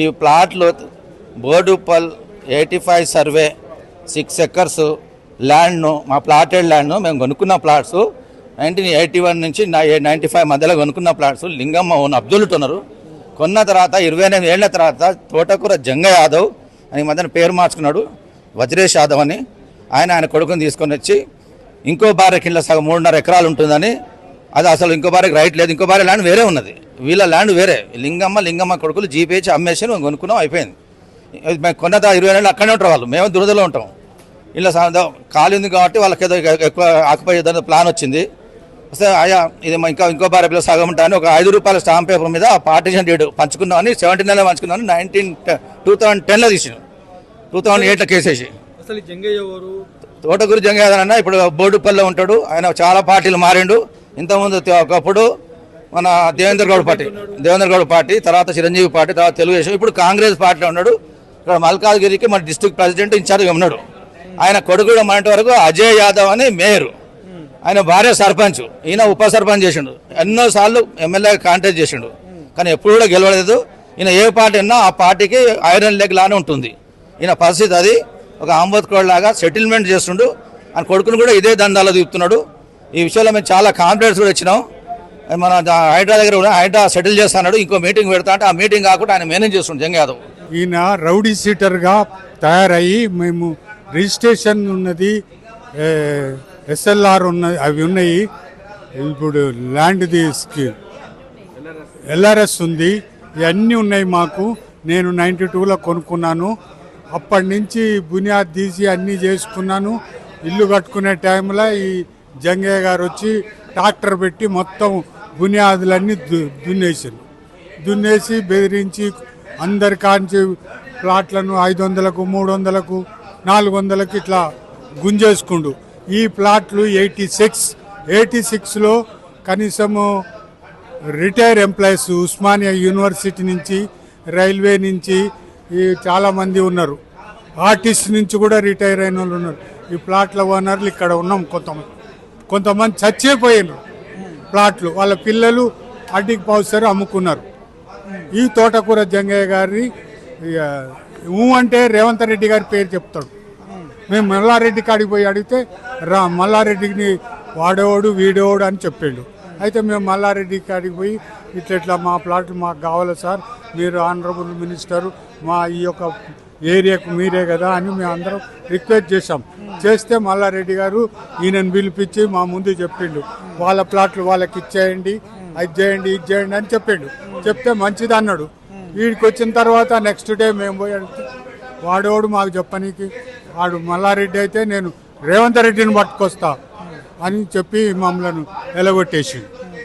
ఈ ప్లాట్లు Boduppal 85 survey 6 acres ల్యాండ్ను, మా ప్లాటెడ్ ల్యాండ్ను మేము కొనుక్కున్న ప్లాట్స్ 1981 నుంచి 95 మధ్యలో కొనుక్కున్న ప్లాట్స్ లింగమ్మ ఓన్ అబ్దుల్ట్ ఉన్నారు. కొన్న తర్వాత 28 ఏళ్ల తర్వాత తోటకూర జంగ యాదవ్ అని మధ్యన పేరు మార్చుకున్నాడు, వజ్రేష్ యాదవ్ అని. ఆయన కొడుకుని తీసుకొని వచ్చి ఇంకో భార్య కింద సగం 3.5 ఎకరాలు ఉంటుందని, అది అసలు ఇంకో భార్యకి రైట్ లేదు, ఇంకో భార్య ల్యాండ్ వేరే ఉన్నది, వీళ్ళ ల్యాండ్ వేరే. లింగమ్మ కొడుకులు జీపీహెచ్ అమ్మేసి కొనుక్కున్నాం, అయిపోయింది. మేము కొన్న 20 ఏళ్ళు అక్కడే ఉంటారు వాళ్ళు, మేము దురదలో ఉంటాం. ఇలా ఖాళీ ఉంది కాబట్టి వాళ్ళకి ఏదో ఎక్కువ ఆకుపై ప్లాన్ వచ్చింది. వస్తే అయ్యా ఇది ఇంకో భార్య పిల్లలు సగం ఉంటాయని ఒక ₹5 స్టాంప్ పేపర్ మీద పార్టీషన్ డేట్ పంచుకున్నామని 79లో పంచుకున్నామని 2010లో తీసాను, 2008లో కేసేసి. అసలు జంగయ్య ఎవరు? తోటకూరు జంగయ్య అన్న ఇప్పుడు బోడుపల్లిలో ఉంటాడు. ఆయన చాలా పార్టీలు మారిండు. ఇంతకుముందు ఒకప్పుడు మన దేవేంద్ర గౌడ్ పార్టీ, తర్వాత చిరంజీవి పార్టీ, తర్వాత తెలుగుదేశం, ఇప్పుడు కాంగ్రెస్ పార్టీలో ఉన్నాడు. ఇక్కడ మల్కాజ్గిరికి మన డిస్ట్రిక్ట్ ప్రెసిడెంట్ ఇన్ఛార్జ్గా ఉన్నాడు. ఆయన కొడుకు మొన్నటి వరకు అజయ్ యాదవ్ అని మేయర్, ఆయన భార్య సర్పంచ్, ఈయన ఉప సర్పంచ్ చేసిండు. ఎన్నోసార్లు ఎమ్మెల్యే కాంటెస్ట్ చేసిండు, కానీ ఎప్పుడు కూడా గెలవలేదు. ఈయన ఏ పార్టీ ఉన్నా ఆ పార్టీకి ఐరన్ లెగ్ లానే ఉంటుంది. ఈయన పరిస్థితి అది. ఒక అంబేద్కర్ లాగా సెటిల్మెంట్ చేస్తుండు. ఆయన కొడుకును కూడా ఇదే దందాలో దిగుతున్నాడు. ఈ విషయంలో మేము చాలా కాన్ఫిడెన్స్ కూడా ఇచ్చినాం. మన హైడ్రా దగ్గర కూడా హైడ్రా సెటిల్ చేస్తున్నాడు. ఇంకో మీటింగ్ పెడతా అంటే ఆ మీటింగ్ కాకుండా ఆయన మేనేజ్ చేస్తుండు జంగ యాదవ్. ఈయన రౌడీ సీటర్గా తయారయ్యి మేము రిజిస్ట్రేషన్ ఉన్నది, SLR ఉన్నది, అవి ఉన్నాయి. ఇప్పుడు ల్యాండ్ది LRS ఉంది, ఇవన్నీ ఉన్నాయి మాకు. నేను 92లో కొనుక్కున్నాను. అప్పటి నుంచి బునియాద్ తీసి అన్నీ చేసుకున్నాను. ఇల్లు కట్టుకునే టైంలో ఈ జంగయ్య గారు వచ్చి ట్రాక్టర్ పెట్టి మొత్తం బునియాదులన్నీ దున్నేసి బెదిరించి అందరి కాంచి ప్లాట్లను 500కు 300కు 400కి ఇట్లా గుంజేసుకుండు. ఈ ప్లాట్లు 86లో కనీసము రిటైర్ ఎంప్లాయీస్ ఉస్మానియా యూనివర్సిటీ నుంచి, రైల్వే నుంచి చాలామంది ఉన్నారు. ఆర్టిస్ట్ నుంచి కూడా రిటైర్ అయిన వాళ్ళు ఉన్నారు. ఈ ప్లాట్ల ఓనర్లు ఇక్కడ ఉన్నాం. కొంతమంది చచ్చిపోయినారు ప్లాట్లు, వాళ్ళ పిల్లలు అడ్డికి పావుసారు అమ్ముకున్నారు. ఈ తోటకూర జంగయ్య గారి అంటే రేవంత్ రెడ్డి గారి పేరు చెప్తాడు. మేము మల్లారెడ్డి కాడికి పోయి అడిగితే మల్లారెడ్డిని వాడేవాడు వీడేవాడు అని చెప్పాడు. అయితే మేము మల్లారెడ్డి కాడికి పోయి ఇట్లా మా ప్లాట్లు మాకు కావాలి సార్, మీరు ఆనరబుల్ మినిస్టరు, మా ఈ యొక్క ఏరియాకు మీరే కదా అని మేము అందరం రిక్వెస్ట్ చేస్తే మల్లారెడ్డి గారు ఈయనను పిలిపించి మా ముందు చెప్పిండు, వాళ్ళ ప్లాట్లు వాళ్ళకి ఇచ్చేయండి, అది చేయండి ఇది చేయండి అని చెప్తే మంచిది అన్నాడు. వీడికి వచ్చిన తర్వాత నెక్స్ట్ డే మేము పోయి అడిగితే వాడేవాడు మాకు చెప్పనీకి, వాడు మల్లారెడ్డి అయితే నేను రేవంత్ రెడ్డిని పట్టుకొస్తా అని చెప్పి మమ్మల్ని ఎలగొట్టేసి